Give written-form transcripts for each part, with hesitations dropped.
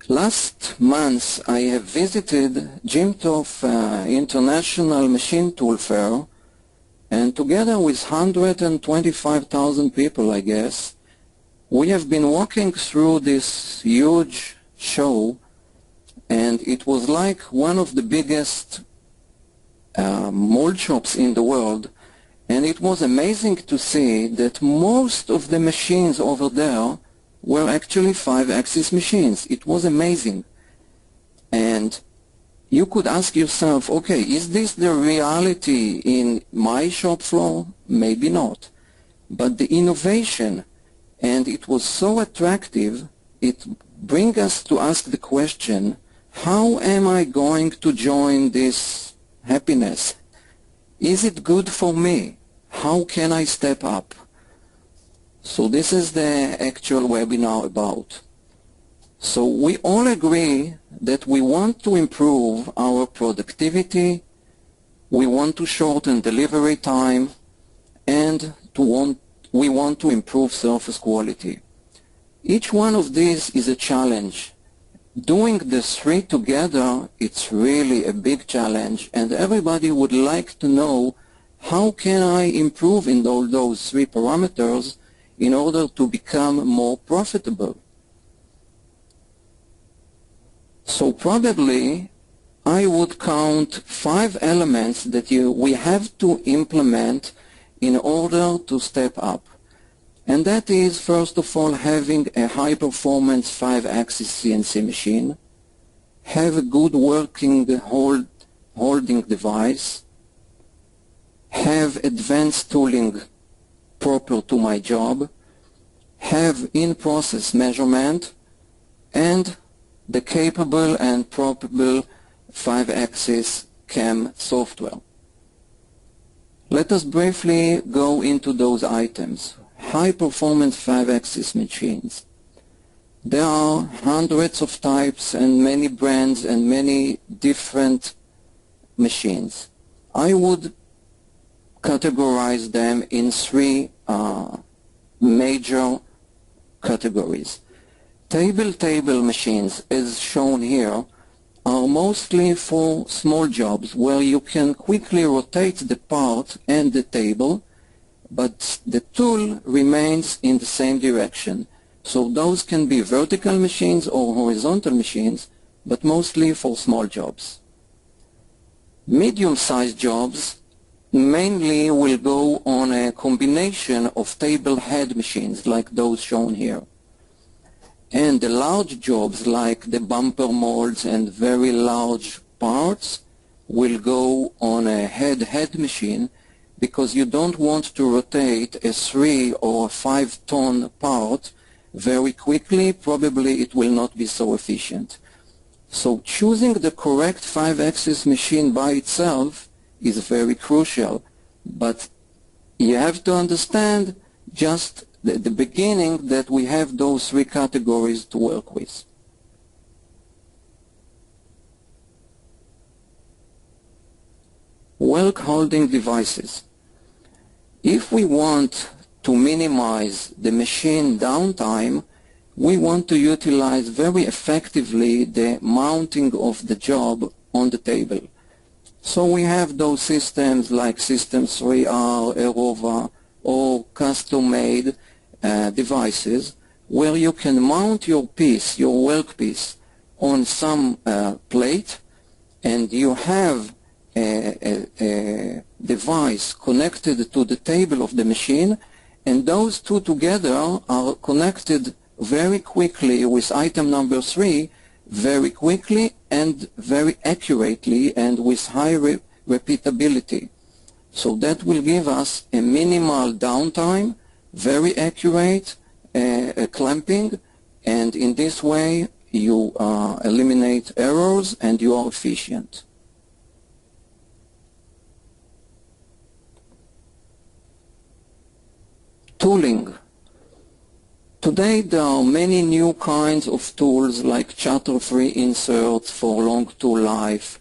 Last month I have visited Jimtov International Machine Tool Fair, and together with 125,000 people, I guess, we have been walking through this huge show, and it was like one of the biggest mold shops in the world, and it was amazing to see that most of the machines over there were actually 5-axis machines. It was amazing. And you could ask yourself, okay, is this the reality in my shop floor? Maybe not. But the innovation, and it was so attractive, it brings us to ask the question, how am I going to join this happiness? Is it good for me? How can I step up? So this is the actual webinar about. So we all agree that we want to improve our productivity, we want to shorten delivery time, and we want to improve surface quality. Each one of these is a challenge. Doing the three together, it's really a big challenge, and everybody would like to know, how can I improve in all those three parameters in order to become more profitable? So probably I would count 5 elements that we have to implement in order to step up. And that is, first of all, having a high-performance 5-axis CNC machine, have a good working holding device, have advanced tooling proper to my job, have in-process measurement, and the capable and probable 5-axis CAM software. Let us briefly go into those items. High-performance 5-axis machines. There are hundreds of types and many brands and many different machines. I would categorize them in 3 major categories. Table machines, as shown here, are mostly for small jobs where you can quickly rotate the part and the table, but the tool remains in the same direction. So those can be vertical machines or horizontal machines, but mostly for small jobs. Medium-sized jobs mainly will go on a combination of table head machines like those shown here. And the large jobs like the bumper molds and very large parts will go on a head machine, because you don't want to rotate a 3 or 5 ton part very quickly. Probably it will not be so efficient. So choosing the correct 5-axis machine by itself is very crucial, but you have to understand just the beginning that we have those 3 categories to work with. Work holding devices. If we want to minimize the machine downtime, we want to utilize very effectively the mounting of the job on the table. So we have those systems like System 3R, Aerova, or custom-made devices where you can mount your piece, your workpiece, on some plate, and you have a device connected to the table of the machine, and those two together are connected very quickly with item number 3, very quickly and very accurately and with high repeatability. So that will give us a minimal downtime, very accurate clamping, and in this way you eliminate errors and you are efficient. Tooling. Today there are many new kinds of tools like chatter-free inserts for long tool life.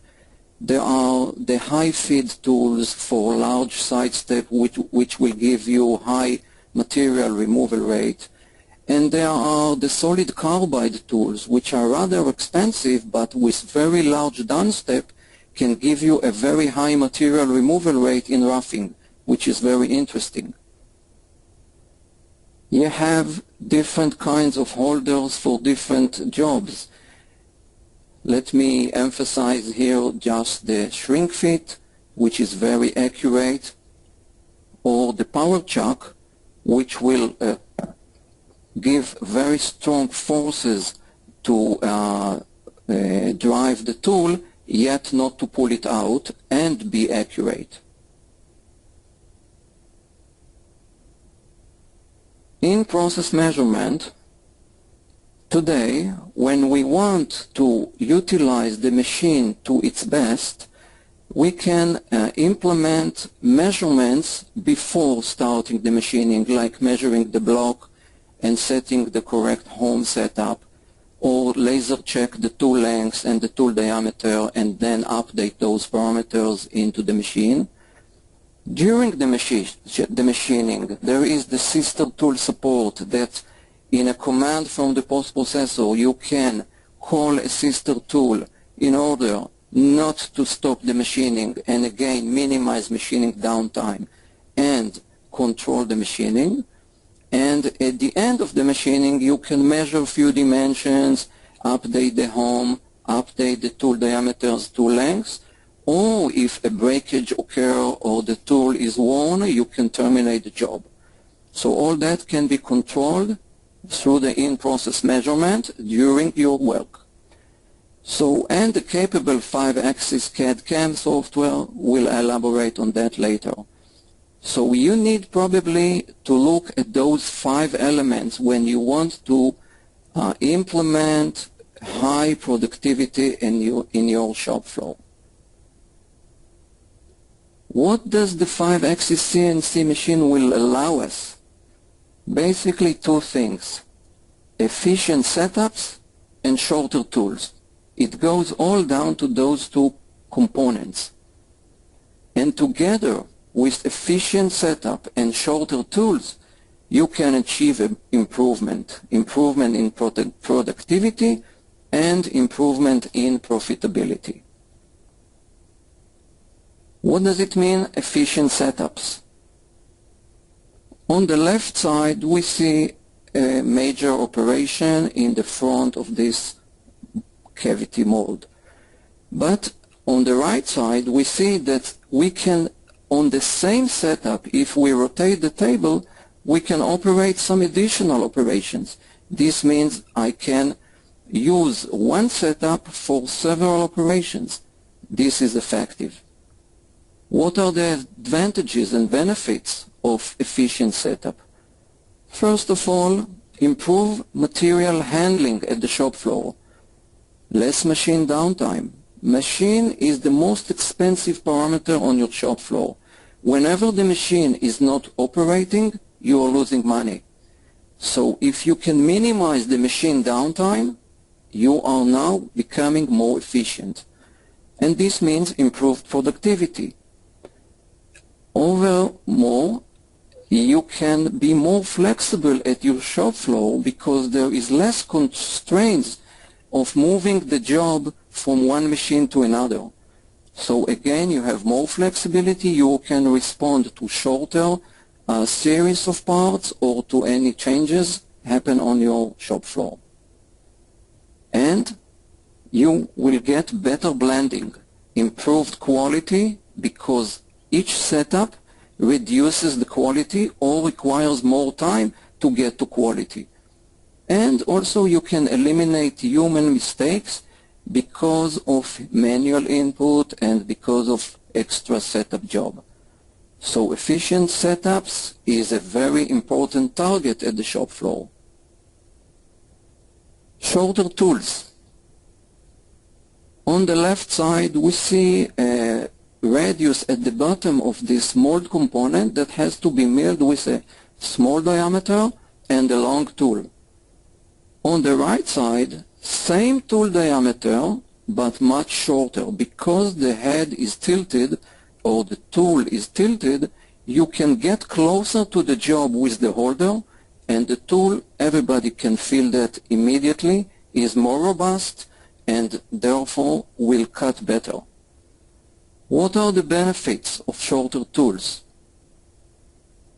There are the high-feed tools for large sidestep which will give you high material removal rate. And there are the solid carbide tools, which are rather expensive, but with very large downstep can give you a very high material removal rate in roughing, which is very interesting. You have different kinds of holders for different jobs. Let me emphasize here just the shrink fit, which is very accurate, or the power chuck, which will give very strong forces to drive the tool, yet not to pull it out and be accurate. In process measurement, today, when we want to utilize the machine to its best, we can implement measurements before starting the machining, like measuring the block and setting the correct home setup, or laser check the tool length and the tool diameter and then update those parameters into the machine. During the machining, there is the sister tool support that in a command from the post-processor you can call a sister tool in order not to stop the machining and again minimize machining downtime and control the machining. And at the end of the machining, you can measure a few dimensions, update the home, update the tool diameters, tool lengths, or if a breakage occurs or the tool is worn, you can terminate the job. So all that can be controlled through the in-process measurement during your work. So, and the capable 5-axis CAD/CAM software will elaborate on that later. So you need probably to look at those 5 elements when you want to implement high productivity in your shop floor. What does the 5-axis CNC machine will allow us? Basically 2 things: efficient setups and shorter tools. It goes all down to those 2 components. And together with efficient setup and shorter tools, you can achieve improvement in productivity and improvement in profitability. What does it mean, efficient setups? On the left side, we see a major operation in the front of this cavity mold. But on the right side, we see that we can, on the same setup, if we rotate the table, we can operate some additional operations. This means I can use one setup for several operations. This is effective. What are the advantages and benefits of efficient setup? First of all, improve material handling at the shop floor. Less machine downtime. Machine is the most expensive parameter on your shop floor. Whenever the machine is not operating, you are losing money. So if you can minimize the machine downtime, you are now becoming more efficient. And this means improved productivity. Overmore, you can be more flexible at your shop floor because there is less constraints of moving the job from one machine to another. So again, you have more flexibility. You can respond to shorter series of parts or to any changes happen on your shop floor. And you will get better blending, improved quality, because each setup reduces the quality or requires more time to get to quality. And also you can eliminate human mistakes because of manual input and because of extra setup job. So efficient setups is a very important target at the shop floor. Shorter tools. On the left side we see a radius at the bottom of this mold component that has to be milled with a small diameter and a long tool. On the right side, same tool diameter but much shorter. Because the head is tilted or the tool is tilted, you can get closer to the job with the holder and the tool, everybody can feel that immediately, is more robust and therefore will cut better. What are the benefits of shorter tools?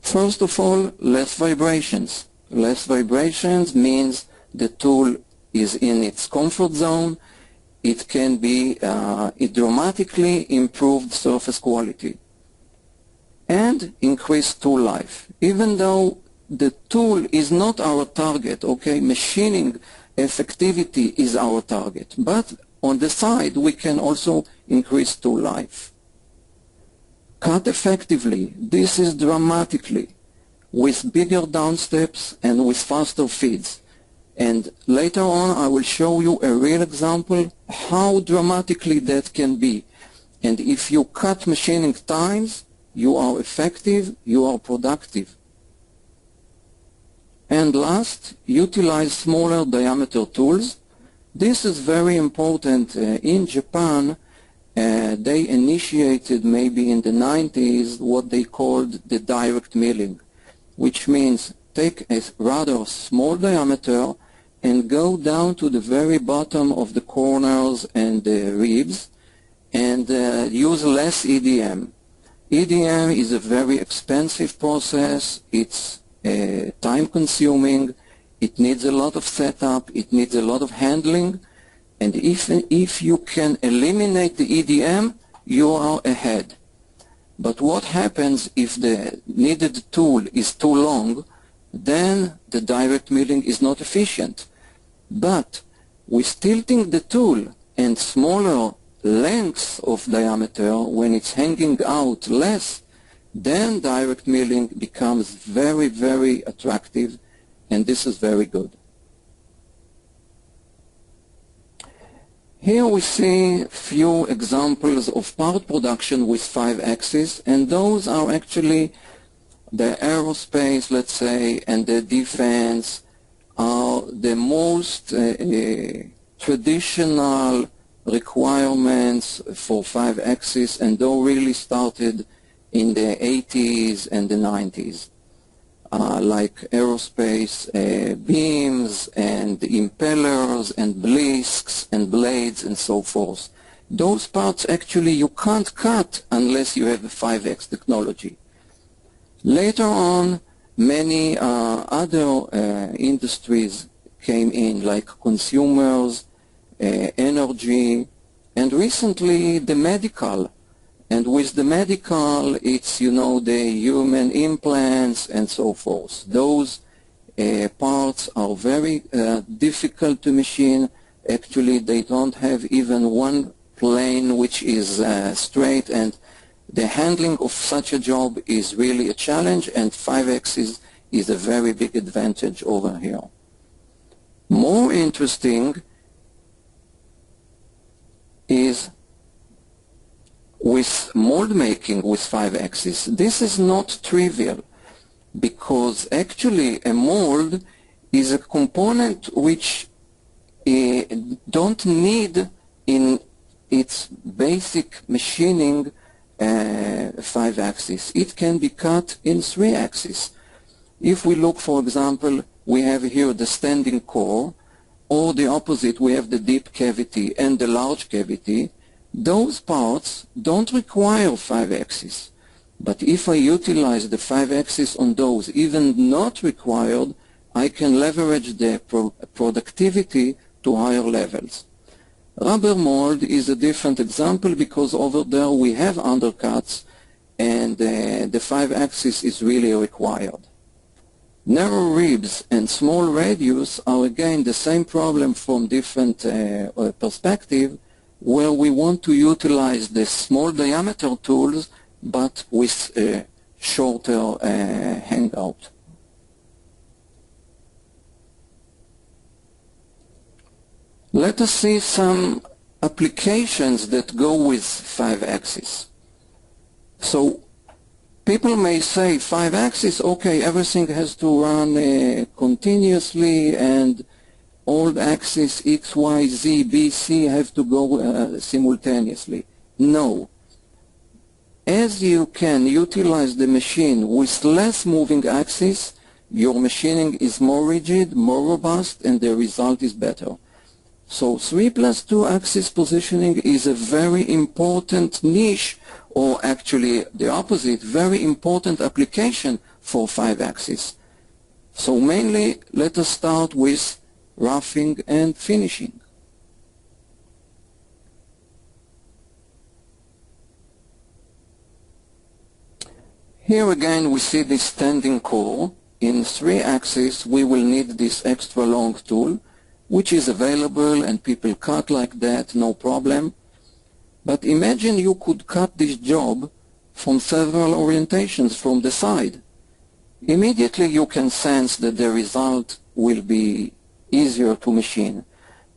First of all, less vibrations. Less vibrations means the tool is in its comfort zone. It can be, it dramatically improved surface quality and increased tool life. Even though the tool is not our target, okay, machining effectivity is our target, but on the side we can also increase tool life. Cut effectively, this is dramatically, with bigger downsteps and with faster feeds. And later on I will show you a real example how dramatically that can be. And if you cut machining times, you are effective, you are productive. And last, utilize smaller diameter tools. This is very important. In Japan, they initiated maybe in the 90s what they called the direct milling, which means take a rather small diameter and go down to the very bottom of the corners and the ribs and use less EDM. EDM is a very expensive process. It's time-consuming. It needs a lot of setup. It needs a lot of handling. And if you can eliminate the EDM, you are ahead. But what happens if the needed tool is too long? Then the direct milling is not efficient. But with tilting the tool and smaller lengths of diameter, when it's hanging out less, then direct milling becomes very, very attractive, and this is very good. Here we see a few examples of part production with 5-axis, and those are actually the aerospace, let's say, and the defense are the most traditional requirements for 5-axis, and those really started in the 80s and the 90s, like aerospace beams and impellers and blisks and blades and so forth. Those parts actually you can't cut unless you have a 5X technology. Later on, many other industries came in, like consumers, energy, and recently the medical. And with the medical, it's, you know, the human implants and so forth. Those parts are very difficult to machine. Actually, they don't have even one plane which is straight, and the handling of such a job is really a challenge, and 5-axis is a very big advantage over here. More interesting is with mold making with 5-axis. This is not trivial, because actually a mold is a component which don't need in its basic machining 5-axis. It can be cut in 3-axis. If we look, for example, we have here the standing core, or the opposite, we have the deep cavity and the large cavity. Those parts don't require 5-axis. But if I utilize the 5-axis on those even not required, I can leverage the productivity to higher levels. Rubber mold is a different example, because over there we have undercuts and the 5-axis is really required. Narrow ribs and small radius are again the same problem from different perspective, where we want to utilize the small diameter tools but with a shorter hangout. Let us see some applications that go with 5-axis. So people may say 5-axis, okay, everything has to run continuously, and all the axes X, Y, Z, B, C have to go simultaneously. No. As you can utilize the machine with less moving axis, your machining is more rigid, more robust, and the result is better. So 3+2 axis positioning is a very important niche, or actually the opposite, very important application for 5 axis. So mainly, let us start with roughing and finishing. Here again we see this standing core. In 3 axis we will need this extra long tool, which is available and people cut like that, no problem. But imagine you could cut this job from several orientations from the side. Immediately you can sense that the result will be easier to machine.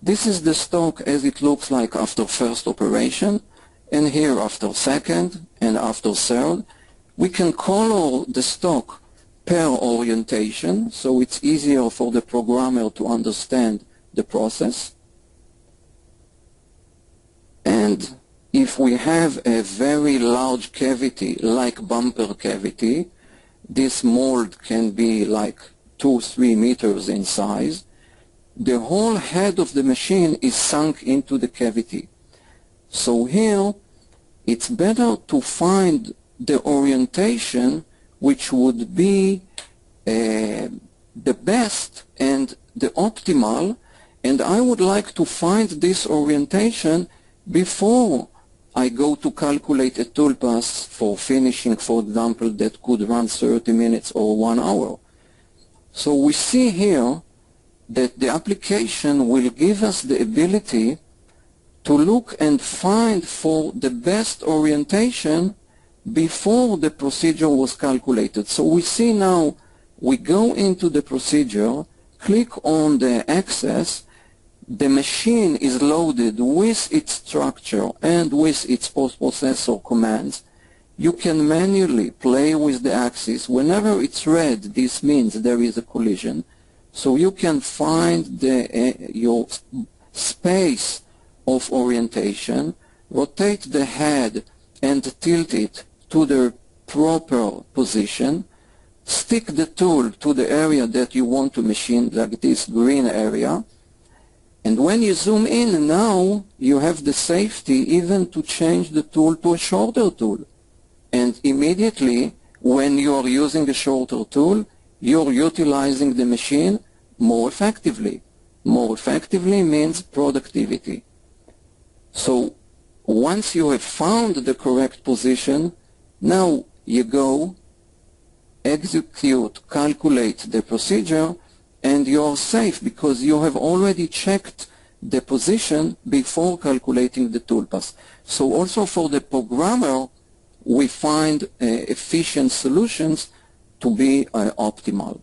This is the stock as it looks like after first operation, and here after second and after third. We can color the stock per orientation, so it's easier for the programmer to understand the process. And if we have a very large cavity, like bumper cavity, this mold can be like 2-3 meters in size. The whole head of the machine is sunk into the cavity. So here, it's better to find the orientation which would be the best and the optimal, and I would like to find this orientation before I go to calculate a tool pass for finishing, for example, that could run 30 minutes or 1 hour. So we see here that the application will give us the ability to look and find for the best orientation before the procedure was calculated. So we see now, we go into the procedure, click on the axis, the machine is loaded with its structure and with its post-processor commands. You can manually play with the axis. Whenever it's red, this means there is a collision. So you can find your space of orientation, rotate the head and tilt it to the proper position, stick the tool to the area that you want to machine, like this green area, and when you zoom in now, you have the safety even to change the tool to a shorter tool. And immediately, when you are using a shorter tool, you're utilizing the machine more effectively. More effectively means productivity. So once you have found the correct position, now you go, execute, calculate the procedure, and you're safe because you have already checked the position before calculating the tool pass. So also for the programmer, we find efficient solutions to be optimal.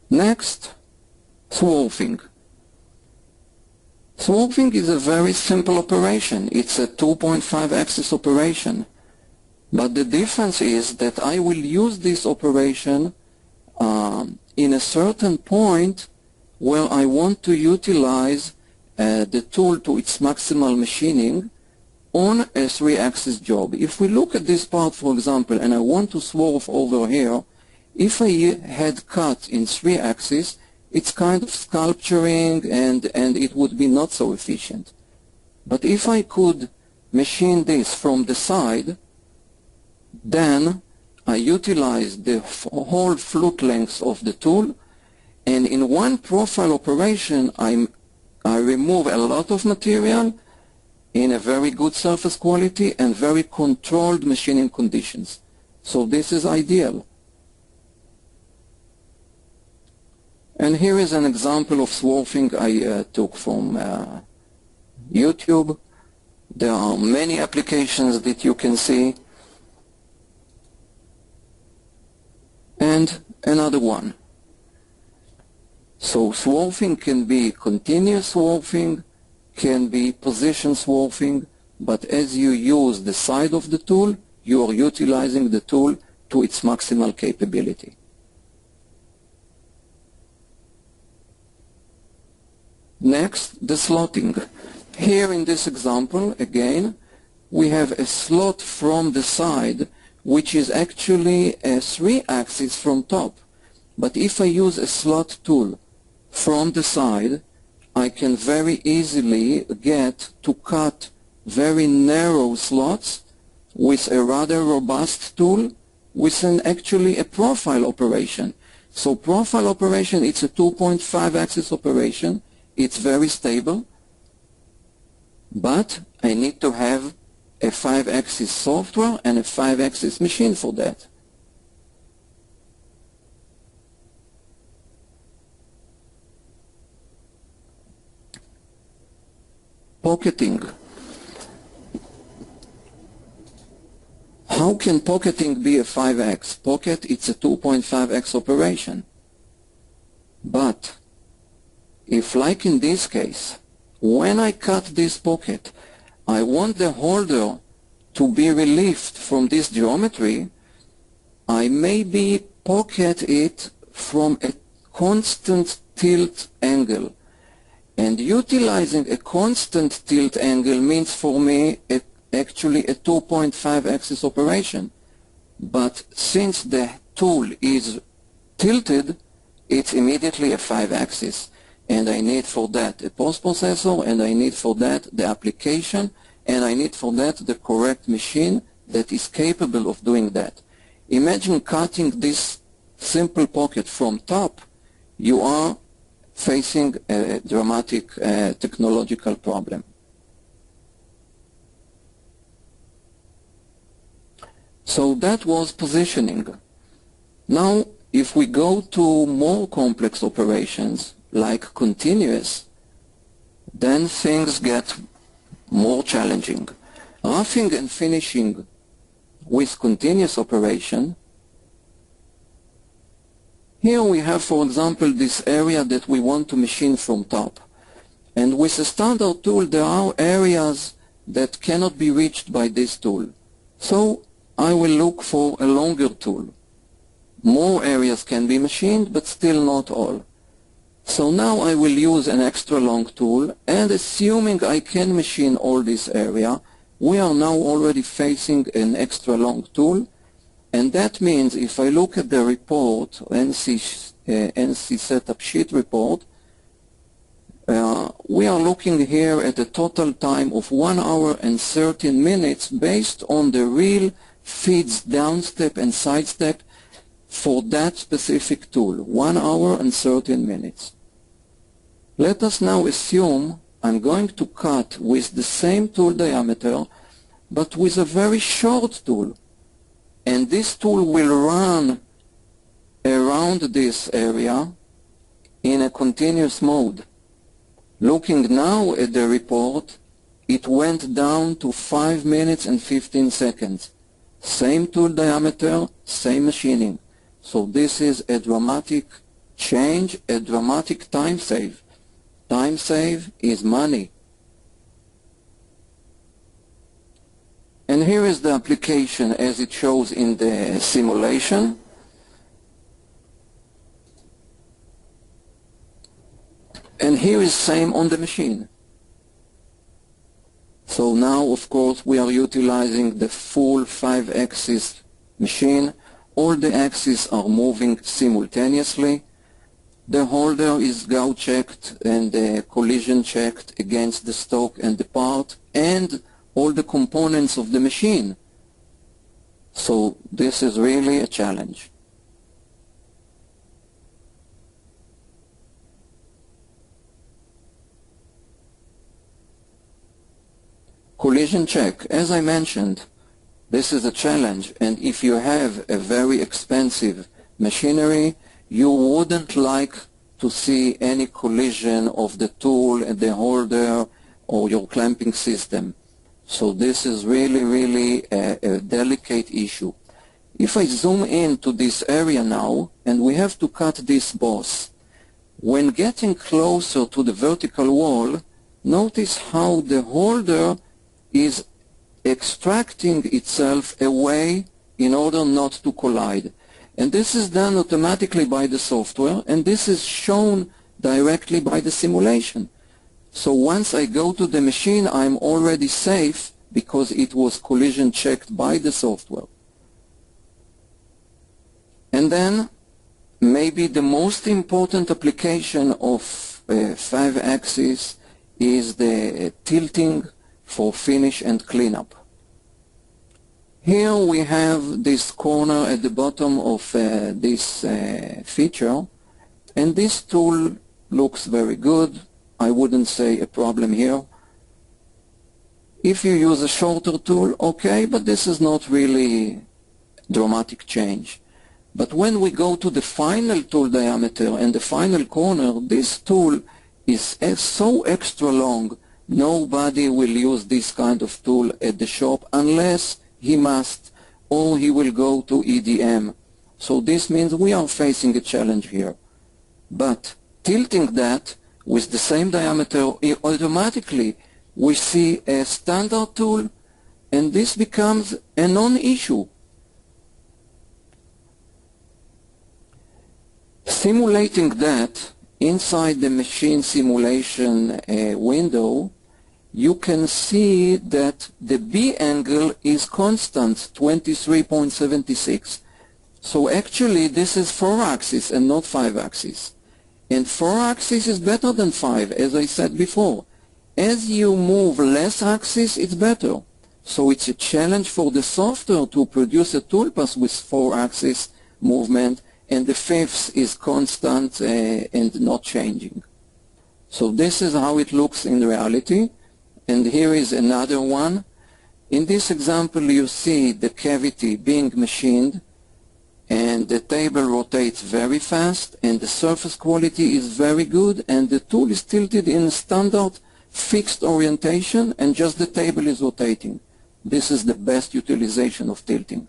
Next, swarfing. Swarfing is a very simple operation. It's a 2.5 axis operation. But the difference is that I will use this operation in a certain point where I want to utilize the tool to its maximal machining on a 3-axis job. If we look at this part, for example, and I want to swarf over here, if I had cut in 3 axis, it's kind of sculpturing and it would be not so efficient. But if I could machine this from the side, then I utilize the whole flute length of the tool, and in one profile operation I remove a lot of material in a very good surface quality and very controlled machining conditions. So this is ideal. And here is an example of swarfing I took from YouTube. There are many applications that you can see. And another one. So swarfing can be continuous swarfing, can be position swarfing, but as you use the side of the tool, you are utilizing the tool to its maximal capability. Next, the slotting. Here in this example, again, we have a slot from the side, which is actually a 3-axis from top. But if I use a slot tool from the side, I can very easily get to cut very narrow slots with a rather robust tool with actually a profile operation. So profile operation, it's a 2.5 axis operation. It's very stable, but I need to have a 5-axis software and a 5-axis machine for that. Pocketing. How can pocketing be a 5x? Pocket, it's a 2.5x operation. But if, like in this case, when I cut this pocket, I want the holder to be relieved from this geometry, I maybe pocket it from a constant tilt angle. And utilizing a constant tilt angle means for me actually a 2.5 axis operation. But since the tool is tilted, it's immediately a 5 axis. And I need for that a post-processor, and I need for that the application, and I need for that the correct machine that is capable of doing that. Imagine cutting this simple pocket from top. You are facing a dramatic technological problem. So that was positioning. Now, if we go to more complex operations, like continuous, then things get more challenging. Roughing and finishing with continuous operation. Here we have, for example, this area that we want to machine from top. And with a standard tool, there are areas that cannot be reached by this tool. So I will look for a longer tool. More areas can be machined, but still not all. So now I will use an extra long tool, and assuming I can machine all this area, we are now already facing an extra long tool. And that means if I look at the report, NC setup sheet report, we are looking here at a total time of 1 hour and 13 minutes based on the real feeds downstep and sidestep for that specific tool, 1 hour and 13 minutes. Let us now assume I'm going to cut with the same tool diameter, but with a very short tool. And this tool will run around this area in a continuous mode. Looking now at the report, it went down to 5 minutes and 15 seconds. Same tool diameter, same machining. So this is a dramatic change, a dramatic time save. Time save is money. And here is the application as it shows in the simulation. And here is same on the machine. So now, of course, we are utilizing the full 5-axis machine. All the axes are moving simultaneously. The holder is gauge checked and collision checked against the stock and the part and all the components of the machine. So this is really a challenge. Collision check, as I mentioned, this is a challenge, and if you have a very expensive machinery, you wouldn't like to see any collision of the tool and the holder or your clamping system. So this is really a delicate issue. If I zoom into this area now, and we have to cut this boss, when getting closer to the vertical wall, notice how the holder is extracting itself away in order not to collide. And this is done automatically by the software, and this is shown directly by the simulation. So once I go to the machine, I'm already safe because it was collision checked by the software. And then maybe the most important application of 5-axis is the tilting for finish and cleanup. Here we have this corner at the bottom of this feature, and this tool looks very good. I wouldn't say a problem here. If you use a shorter tool, okay, but this is not really dramatic change. But when we go to the final tool diameter and the final corner, this tool is so extra long, nobody will use this kind of tool at the shop unless he must, or he will go to EDM. So this means we are facing a challenge here. But tilting that with the same diameter, automatically we see a standard tool, and this becomes a non-issue. Simulating that inside the machine simulation window, you can see that the B angle is constant, 23.76. So actually this is 4-axis and not 5-axis. And 4-axis is better than 5, as I said before. As you move less axis, it's better. So it's a challenge for the software to produce a toolpath with 4-axis movement, and the 5th is constant and not changing. So this is how it looks in reality. And here is another one. In this example, you see the cavity being machined, and the table rotates very fast, and the surface quality is very good, and the tool is tilted in standard fixed orientation, and just the table is rotating. This is the best utilization of tilting.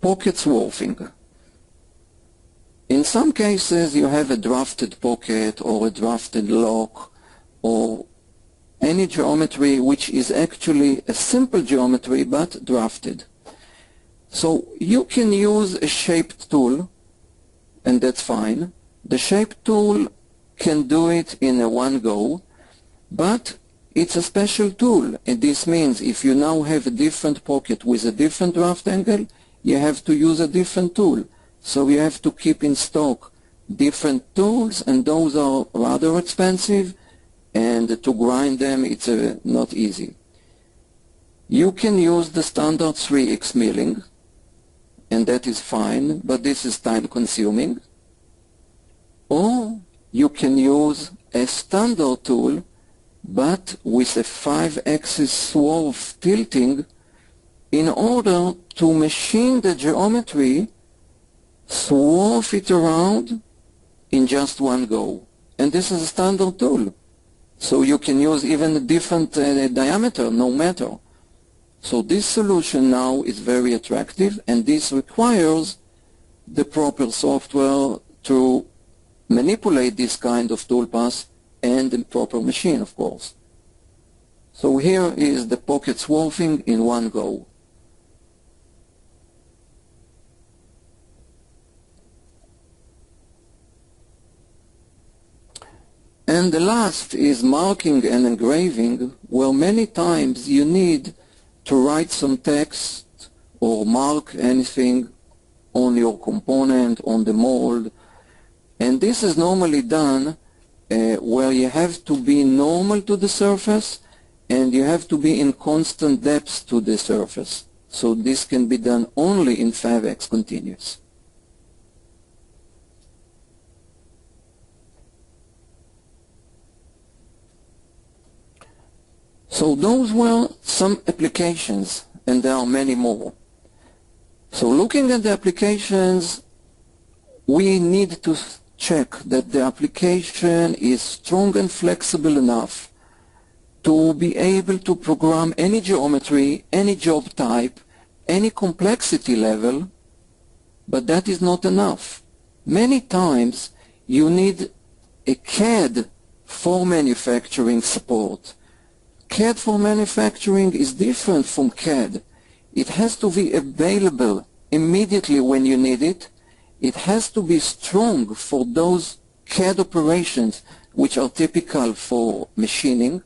Pocket swarfing. In some cases you have a drafted pocket or a drafted lock or any geometry which is actually a simple geometry but drafted. So you can use a shaped tool, and that's fine. The shaped tool can do it in a one go, but it's a special tool, and this means if you now have a different pocket with a different draft angle, you have to use a different tool. So you have to keep in stock different tools, and those are rather expensive, and to grind them it's not easy. You can use the standard 3x milling, and that is fine, but this is time consuming. Or you can use a standard tool but with a 5-axis swerve tilting in order to machine the geometry, swerve it around in just one go. And this is a standard tool. So you can use even a different diameter, no matter. So this solution now is very attractive, and this requires the proper software to manipulate this kind of toolpath and the proper machine, of course. So here is the pocket swerving in one go. And the last is marking and engraving, where many times you need to write some text or mark anything on your component, on the mold. And this is normally done where you have to be normal to the surface and you have to be in constant depth to the surface. So this can be done only in 5x continuous. So those were some applications, and there are many more. So looking at the applications, we need to check that the application is strong and flexible enough to be able to program any geometry, any job type, any complexity level, but that is not enough. Many times you need a CAD for manufacturing support. CAD for manufacturing is different from CAD. It has to be available immediately when you need it. It has to be strong for those CAD operations which are typical for machining,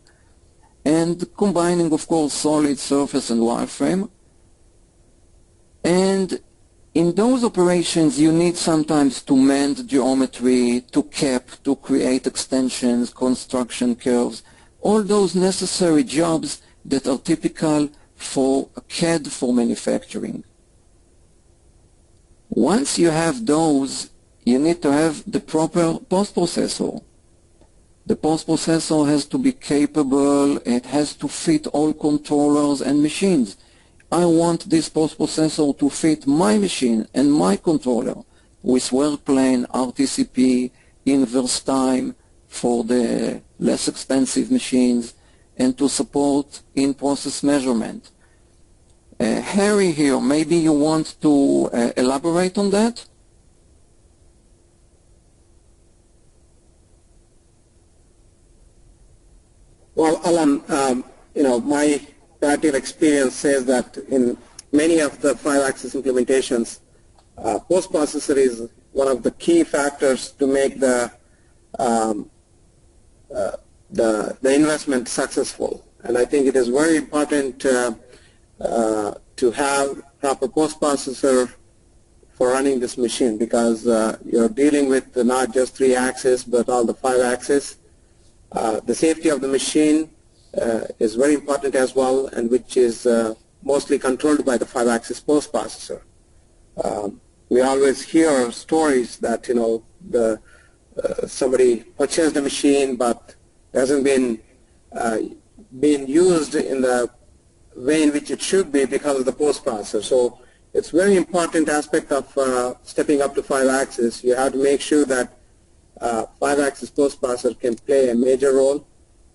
and combining, of course, solid, surface, and wireframe. And in those operations, you need sometimes to mend geometry, to cap, to create extensions, construction curves, all those necessary jobs that are typical for CAD for manufacturing. Once you have those, you need to have the proper post-processor. The post-processor has to be capable, it has to fit all controllers and machines. I want this post-processor to fit my machine and my controller with WorkPlane, RTCP, inverse time for the less expensive machines, and to support in-process measurement. Harry here, maybe you want to elaborate on that? Well, Alan, my practical experience says that in many of the 5-axis implementations, post-processor is one of the key factors to make the investment successful. And I think it is very important to have proper post-processor for running this machine, because you're dealing with not just 3-axis but all the 5-axis. The safety of the machine is very important as well, and which is mostly controlled by the 5-axis post-processor. We always hear stories that somebody purchased a machine but hasn't been used in the way in which it should be because of the post-processor. So it's very important aspect of stepping up to 5-axis. You have to make sure that 5-axis post-processor can play a major role,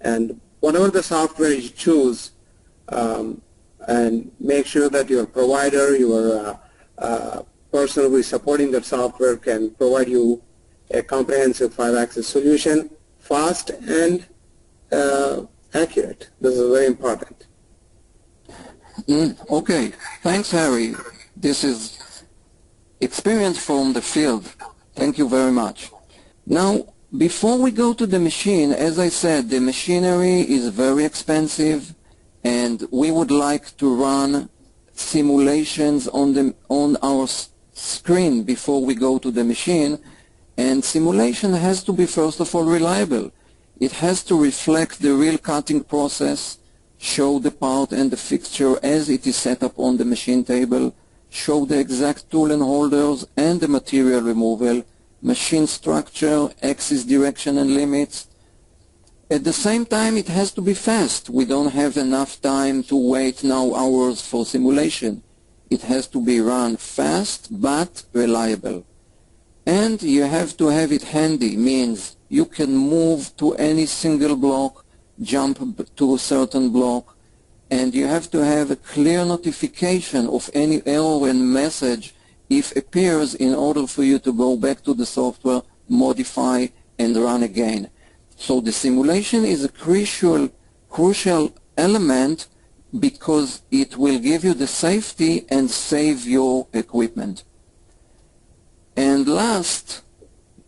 and whatever the software you choose, and make sure that your provider, your person who is supporting that software can provide you a comprehensive 5-axis solution, fast and accurate. This is very important. Okay, thanks, Harry. This is experience from the field. Thank you very much. Now, before we go to the machine, as I said, the machinery is very expensive, and we would like to run simulations on our screen before we go to the machine. And simulation has to be, first of all, reliable. It has to reflect the real cutting process, show the part and the fixture as it is set up on the machine table, show the exact tool and holders and the material removal, machine structure, axis direction and limits. At the same time, it has to be fast. We don't have enough time to wait now hours for simulation. It has to be run fast but reliable. And you have to have it handy, means you can move to any single block, jump to a certain block, and you have to have a clear notification of any error and message if appears in order for you to go back to the software, modify, and run again. So the simulation is a crucial element because it will give you the safety and save your equipment. And last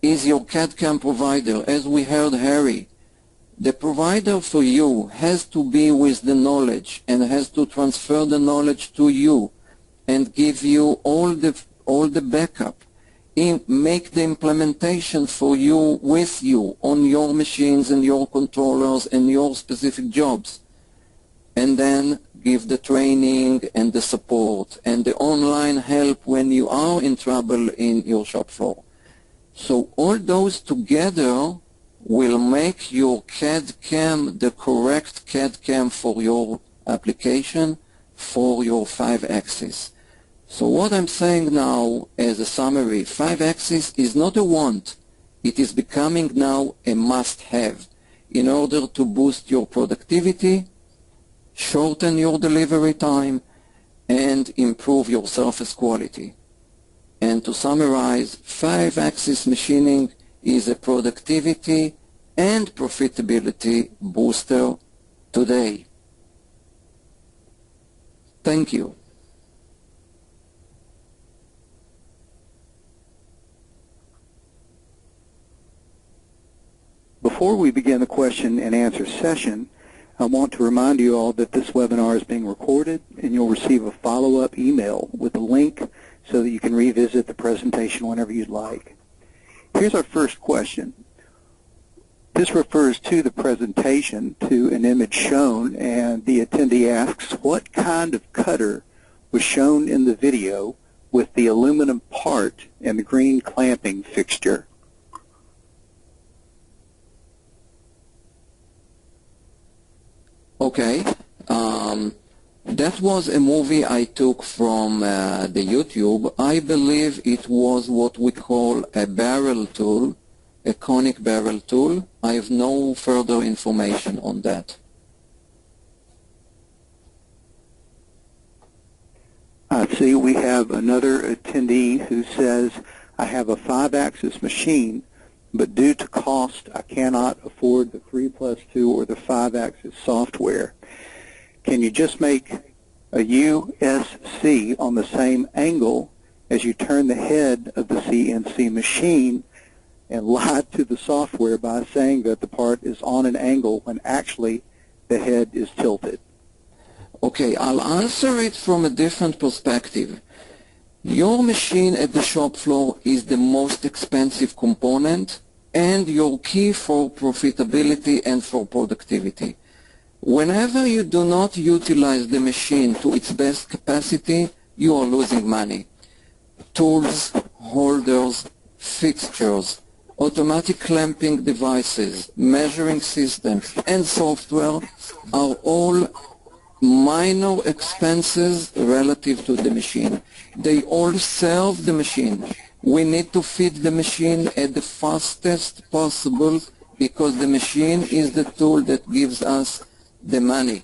is your CAD/CAM provider. As we heard Harry, the provider for you has to be with the knowledge and has to transfer the knowledge to you and give you all the backup. Make the implementation for you with you on your machines and your controllers and your specific jobs. And then give the training and the support and the online help when you are in trouble in your shop floor. So all those together will make your CAD/CAM the correct CAD/CAM for your application, for your 5-axis. So what I'm saying now as a summary, 5-axis is not a want. It is becoming now a must-have in order to boost your productivity, shorten your delivery time, and improve your surface quality. And to summarize, 5-axis machining is a productivity and profitability booster today. Thank you. Before we begin the question and answer session, I want to remind you all that this webinar is being recorded, and you'll receive a follow-up email with a link so that you can revisit the presentation whenever you'd like. Here's our first question. This refers to the presentation, to an image shown, and the attendee asks, what kind of cutter was shown in the video with the aluminum part and the green clamping fixture? Okay, that was a movie I took from the YouTube. I believe it was what we call a barrel tool, a conic barrel tool. I have no further information on that. I see we have another attendee who says, I have a 5-axis machine, but due to cost, I cannot afford the 3+2 or the 5-axis software. Can you just make a USC on the same angle as you turn the head of the CNC machine and lie to the software by saying that the part is on an angle when actually the head is tilted? Okay, I'll answer it from a different perspective. Your machine at the shop floor is the most expensive component and your key for profitability and for productivity. Whenever you do not utilize the machine to its best capacity, you are losing money. Tools, holders, fixtures, automatic clamping devices, measuring systems, and software are all minor expenses relative to the machine. They all serve the machine. We need to feed the machine at the fastest possible because the machine is the tool that gives us the money.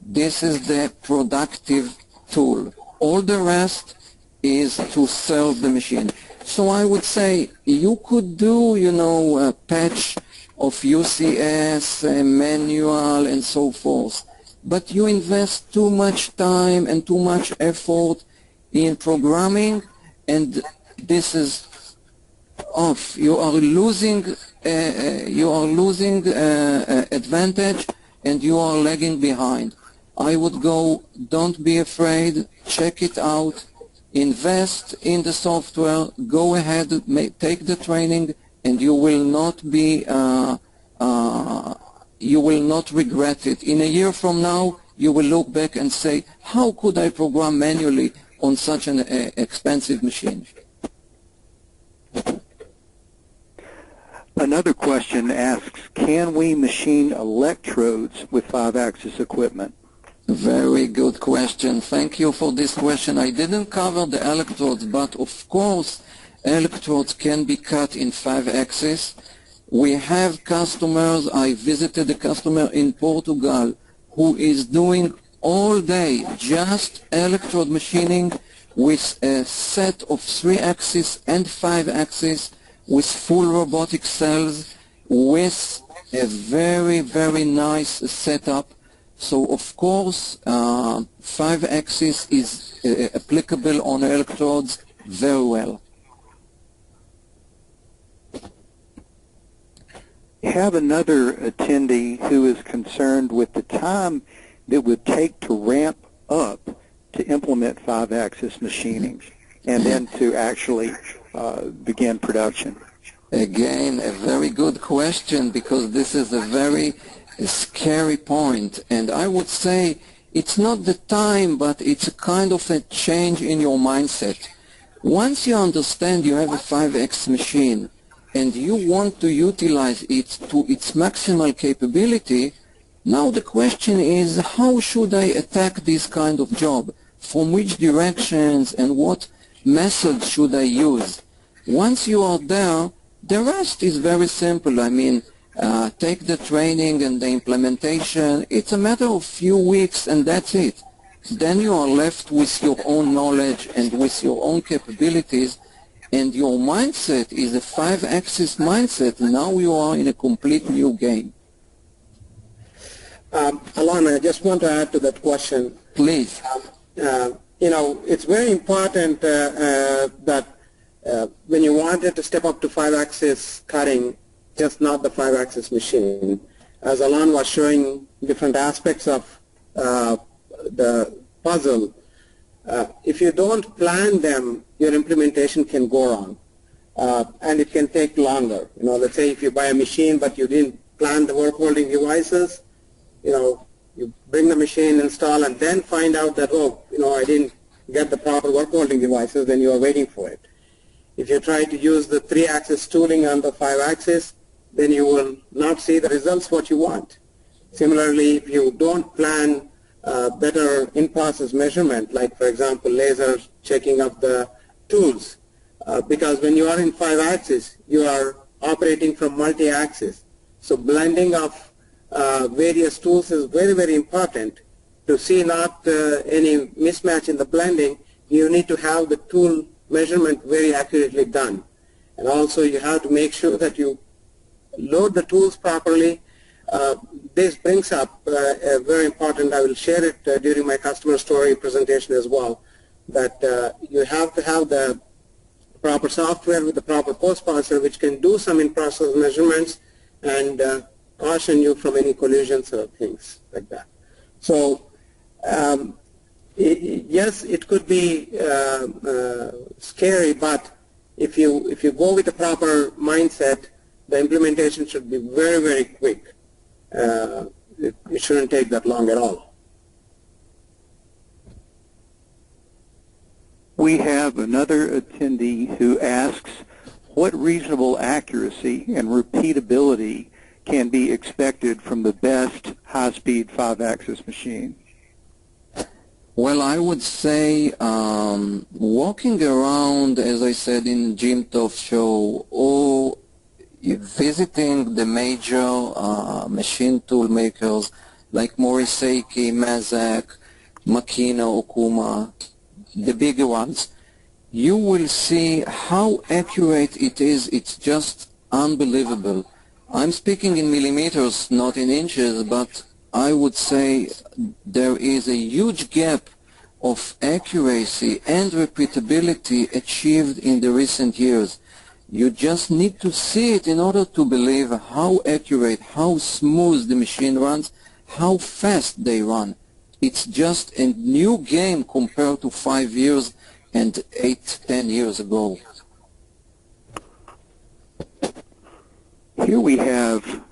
This is the productive tool. All the rest is to serve the machine. So I would say you could do, a patch of UCS, manual, and so forth. But you invest too much time and too much effort in programming, and this is off. You are losing advantage, and you are lagging behind. I would go, don't be afraid, check it out, invest in the software, go ahead, take the training, and you will not be you will not regret it. In a year from now, you will look back and say, how could I program manually on such an expensive machine? Another question asks, can we machine electrodes with 5-axis equipment? Very good question. Thank you for this question. I didn't cover the electrodes, but of course, electrodes can be cut in 5-axis. We have customers. I visited a customer in Portugal who is doing all day just electrode machining with a set of 3-axis and 5-axis with full robotic cells with a very, very nice setup. So of course, 5-axis is applicable on electrodes very well. Have another attendee who is concerned with the time that would take to ramp up to implement 5-axis machining and then to actually begin production. Again, a very good question, because this is a very scary point, and I would say it's not the time, but it's a kind of a change in your mindset. Once you understand you have a 5-axis machine and you want to utilize it to its maximal capability, now the question is, how should I attack this kind of job? From which directions and what methods should I use? Once you are there, the rest is very simple. I mean, take the training and the implementation. It's a matter of few weeks and that's it. Then you are left with your own knowledge and with your own capabilities, and your mindset is a 5-axis mindset. Now you are in a complete new game. Alon, I just want to add to that question. Please. It's very important that when you wanted to step up to 5-axis cutting, just not the 5-axis machine. As Alon was showing different aspects of the puzzle, if you don't plan them, your implementation can go wrong, and it can take longer. Let's say if you buy a machine but you didn't plan the work holding devices, you bring the machine, install, and then find out that, I didn't get the proper work holding devices, then you are waiting for it. If you try to use the 3-axis tooling on the 5-axis, then you will not see the results what you want. Similarly, if you don't plan better in-process measurement, like for example laser checking of the tools, because when you are in 5-axis, you are operating from multi-axis. So blending of various tools is very, very important. To see not any mismatch in the blending, you need to have the tool measurement very accurately done. And also you have to make sure that you load the tools properly. This brings up a very important, I will share it during my customer story presentation as well, that you have to have the proper software with the proper post-processor which can do some in-process measurements and caution you from any collisions or things like that. So yes, it could be scary, but if you go with the proper mindset, the implementation should be very, very quick. It shouldn't take that long at all. We have another attendee who asks, what reasonable accuracy and repeatability can be expected from the best high-speed 5-axis machine? Well, I would say walking around, as I said in Jim Tov show, or visiting the major machine tool makers like Mori-Seiki, Mazak, Makina, Okuma, the bigger ones, you will see how accurate it is. It's just unbelievable. I'm speaking in millimeters, not in inches, but I would say there is a huge gap of accuracy and repeatability achieved in the recent years. You just need to see it in order to believe how accurate, how smooth the machine runs, how fast they run. It's just a new game compared to 5 years and 8, 10 years ago. Here we have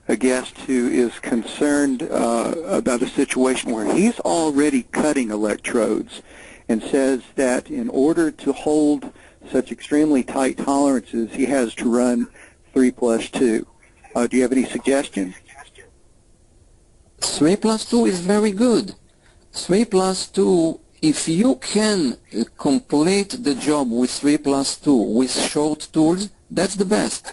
a guest who is concerned about a situation where he's already cutting electrodes and says that in order to hold such extremely tight tolerances, he has to run 3+2. Do you have any suggestions? 3+2 is very good. 3+2, if you can complete the job with 3+2 with short tools, that's the best.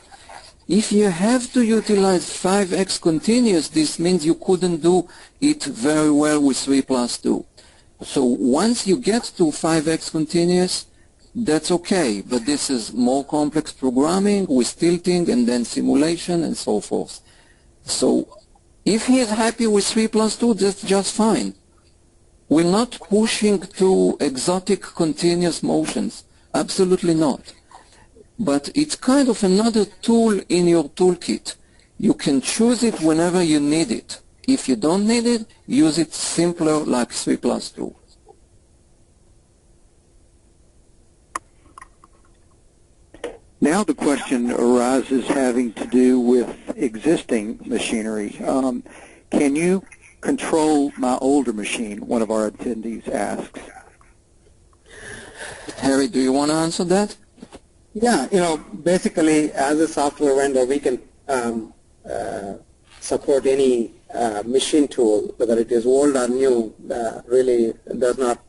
If you have to utilize 5x continuous, this means you couldn't do it very well with 3+2. So once you get to 5x continuous, that's okay, but this is more complex programming with tilting and then simulation and so forth. So if he is happy with 3+2, that's just fine. We're not pushing to exotic continuous motions, absolutely not. But it's kind of another tool in your toolkit. You can choose it whenever you need it. If you don't need it, use it simpler like 3+2. Now the question arises having to do with existing machinery. Can you control my older machine? One of our attendees asks. Harry, do you want to answer that? Yeah, basically as a software vendor, we can support any machine tool, whether it is old or new, really does not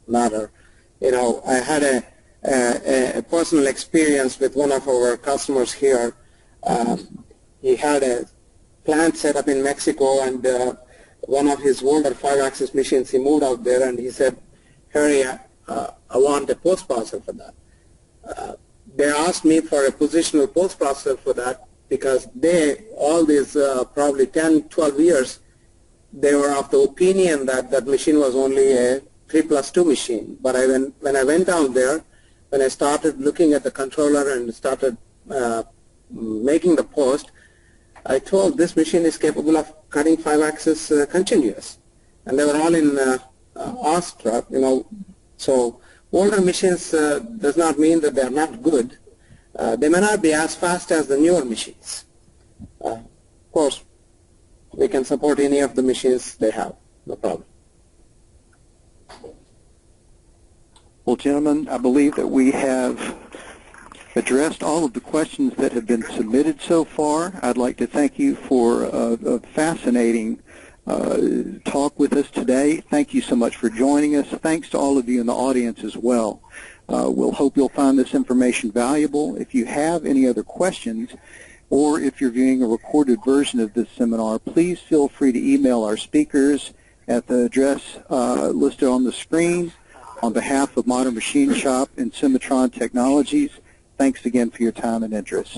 matter. I had a personal experience with one of our customers here. He had a plant set up in Mexico, and one of his older 5-axis machines, he moved out there and he said, Harry, I want a post processor for that. They asked me for a positional post processor for that because all these probably 10, 12 years, they were of the opinion that that machine was only a 3+2 machine. But when I went down there, when I started looking at the controller and started making the post, I told this machine is capable of cutting 5-axis continuous, and they were all in awestruck, So older machines does not mean that they are not good. They may not be as fast as the newer machines. Of course, we can support any of the machines they have, no problem. Well, gentlemen, I believe that we have addressed all of the questions that have been submitted so far. I'd like to thank you for a fascinating talk with us today. Thank you so much for joining us. Thanks to all of you in the audience as well. We'll hope you'll find this information valuable. If you have any other questions, or if you're viewing a recorded version of this seminar, please feel free to email our speakers at the address listed on the screen. On behalf of Modern Machine Shop and Cimatron Technologies, thanks again for your time and interest.